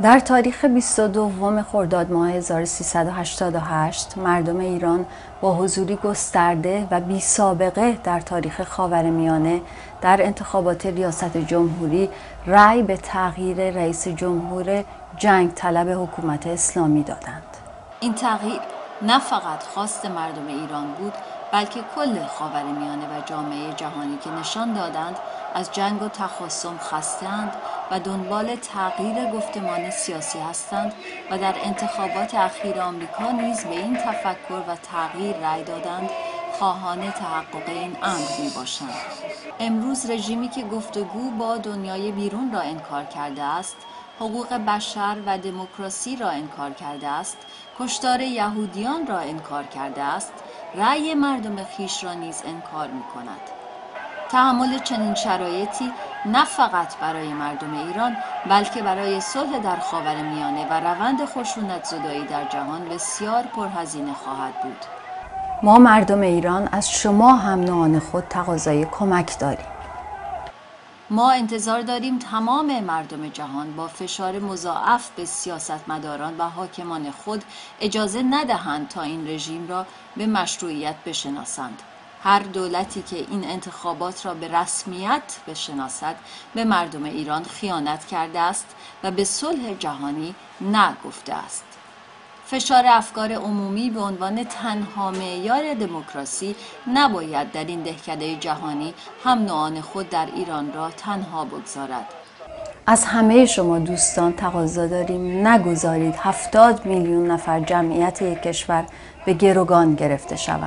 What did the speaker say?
در تاریخ 22 خرداد ماه 1388 مردم ایران با حضوری گسترده و بی سابقه در تاریخ خاورمیانه در انتخابات ریاست جمهوری رأی به تغییر رئیس جمهور جنگ طلب حکومت اسلامی دادند. این تغییر نه فقط خواست مردم ایران بود، بلکه کل خاورمیانه و جامعه جهانی که نشان دادند از جنگ و تخاصم خسته‌اند و دنبال تغییر گفتمان سیاسی هستند و در انتخابات اخیر آمریکا نیز به این تفکر و تغییر رأی دادند، خواهان تحقق این امر میباشند. امروز رژیمی که گفتگو با دنیای بیرون را انکار کرده است، حقوق بشر و دموکراسی را انکار کرده است، کشتار یهودیان را انکار کرده است، رأی مردم خویش را نیز انکار می‌کند. تحمل چنین شرایطی نه فقط برای مردم ایران، بلکه برای صلح در خاورمیانه و روند خشونت زدایی در جهان بسیار پرهزینه خواهد بود. ما مردم ایران از شما هم نوعان خود تقاضای کمک داریم. ما انتظار داریم تمام مردم جهان با فشار مضاعف به سیاستمداران و حاکمان خود اجازه ندهند تا این رژیم را به مشروعیت بشناسند. هر دولتی که این انتخابات را به رسمیت بشناسد به مردم ایران خیانت کرده است و به صلح جهانی نه گفته است. فشار افکار عمومی به عنوان تنها معیار دموکراسی نباید در این دهکده جهانی هم نوعان خود در ایران را تنها بگذارد. از همه شما دوستان تقاضا داریم نگذارید 70 میلیون نفر جمعیت یک کشور به گروگان گرفته شوند.